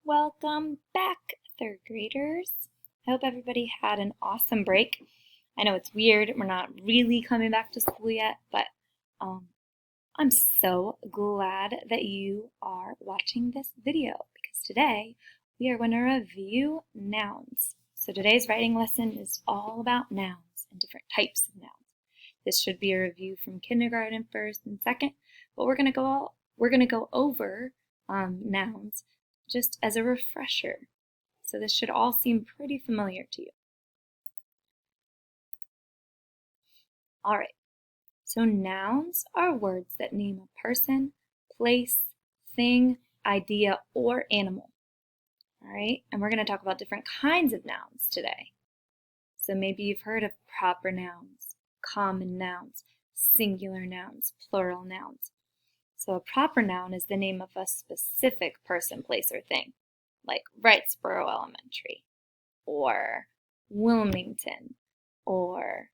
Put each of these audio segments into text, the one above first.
Welcome back, third graders. I hope everybody had an awesome break. I know it's weird, we're not really coming back to school yet, but I'm so glad that you are watching this video because today we are going to review nouns. So today's writing lesson is all about nouns and different types of nouns. This should be a review from kindergarten, first and second, but we're going to go over nouns just as a refresher. So this should all seem pretty familiar to you. All right, so nouns are words that name a person, place, thing, idea, or animal. All right, and we're going to talk about different kinds of nouns today. So maybe you've heard of proper nouns, common nouns, singular nouns, plural nouns. So a proper noun is the name of a specific person, place, or thing, like Wrightsboro Elementary, or Wilmington, or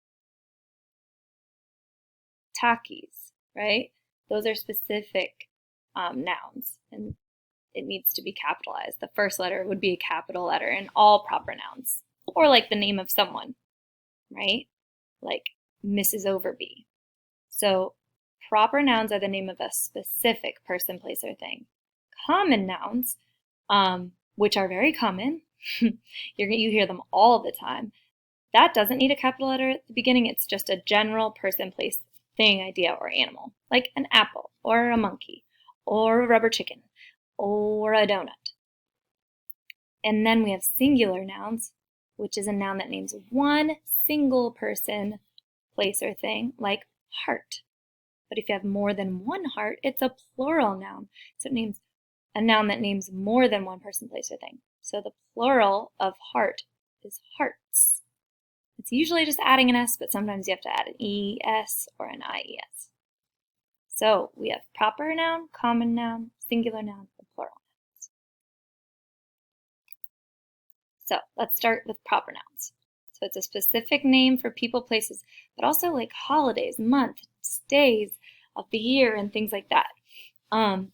Takis, right? Those are specific nouns, and it needs to be capitalized. The first letter would be a capital letter in all proper nouns, or like the name of someone, right? Like Mrs. Overby. So proper nouns are the name of a specific person, place, or thing. Common nouns, which are very common, you hear them all the time, that doesn't need a capital letter at the beginning. It's just a general person, place, thing, idea, or animal, like an apple, or a monkey, or a rubber chicken, or a donut. And then we have singular nouns, which is a noun that names one single person, place, or thing, like heart. But if you have more than one heart, it's a plural noun. So it names a noun that names more than one person, place, or thing. So the plural of heart is hearts. It's usually just adding an S, but sometimes you have to add an ES or an IES. So we have proper noun, common noun, singular noun, and plural nouns. So let's start with proper nouns. So it's a specific name for people, places, but also like holidays, months, days of the year, and things like that. And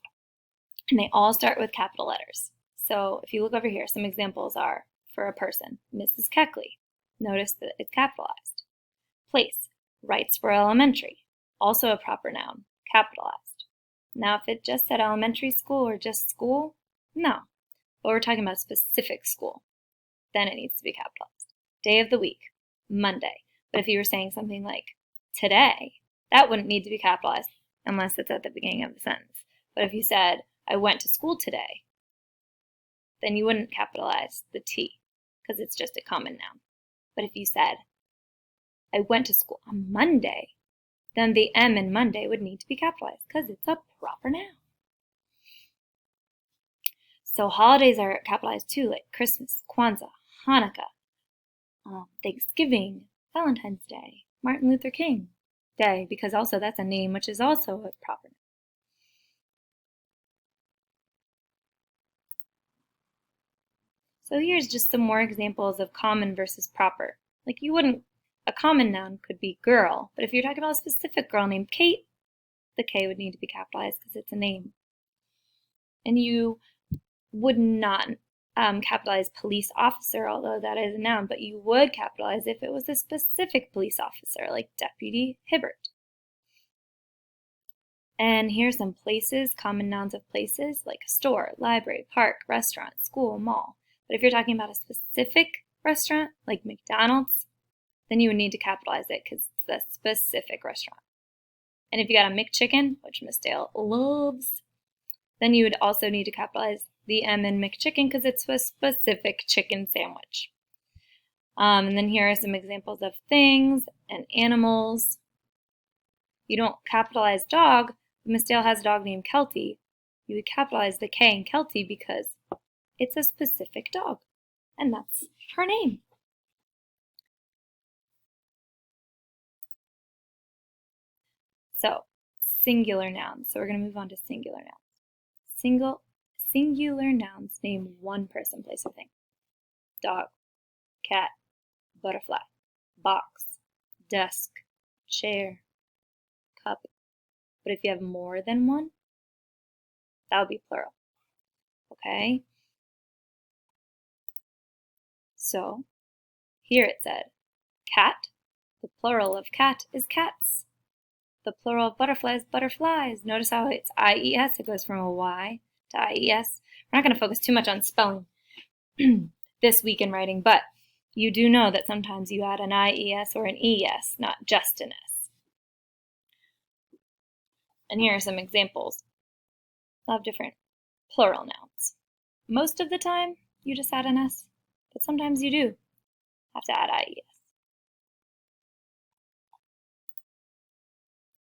they all start with capital letters. So if you look over here, some examples are for a person, Mrs. Keckley. Notice that it's capitalized. Place, Wrightsboro Elementary, also a proper noun, capitalized. Now if it just said elementary school or just school, no. But we're talking about a specific school, then it needs to be capitalized. Day of the week, Monday. But if you were saying something like today, that wouldn't need to be capitalized unless it's at the beginning of the sentence. But if you said, I went to school today, then you wouldn't capitalize the T because it's just a common noun. But if you said, I went to school on Monday, then the M in Monday would need to be capitalized because it's a proper noun. So holidays are capitalized too, like Christmas, Kwanzaa, Hanukkah, Thanksgiving, Valentine's Day, Martin Luther King Day, because also that's a name which is also a proper noun. So here's just some more examples of common versus proper. Like a common noun could be girl, but if you're talking about a specific girl named Kate, the K would need to be capitalized because it's a name. And you would not capitalize police officer, although that is a noun, but you would capitalize if it was a specific police officer, like Deputy Hibbert. And here's some places, common nouns of places, like a store, library, park, restaurant, school, mall. But if you're talking about a specific restaurant, like McDonald's, then you would need to capitalize it because it's a specific restaurant. And if you got a McChicken, which Miss Dale loves, then you would also need to capitalize the M in McChicken because it's a specific chicken sandwich. And then here are some examples of things and animals. You don't capitalize dog. If Miss Dale has a dog named Kelty, you would capitalize the K in Kelty because it's a specific dog, and that's her name. So, singular nouns. So we're going to move on to singular nouns. Singular nouns name one person, place, or thing. Dog, cat, butterfly, box, desk, chair, cup. But if you have more than one, that would be plural. Okay? So here it said, cat. The plural of cat is cats. The plural of butterfly is butterflies. Notice how it's IES. It goes from a Y to IES. We're not going to focus too much on spelling this week in writing, but you do know that sometimes you add an IES or an ES, not just an S. And here are some examples of different plural nouns. Most of the time, you just add an S, but sometimes you do have to add IES.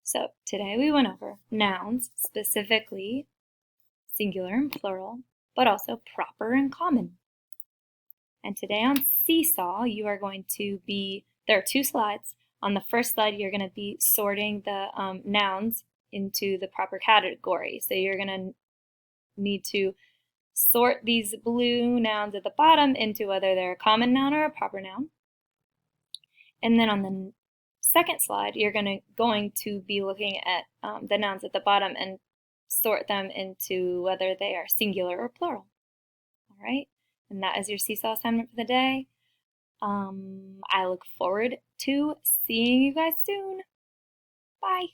So today we went over nouns, specifically singular and plural, but also proper and common. And today on Seesaw, you are going to be, there are 2 slides. On the first slide, you're going to be sorting the nouns into the proper category. So you're going to need to sort these blue nouns at the bottom into whether they're a common noun or a proper noun. And then on the second slide, you're going to be looking at the nouns at the bottom and sort them into whether they are singular or plural. All right, and that is your Seesaw assignment for the day. I look forward to seeing you guys soon. Bye.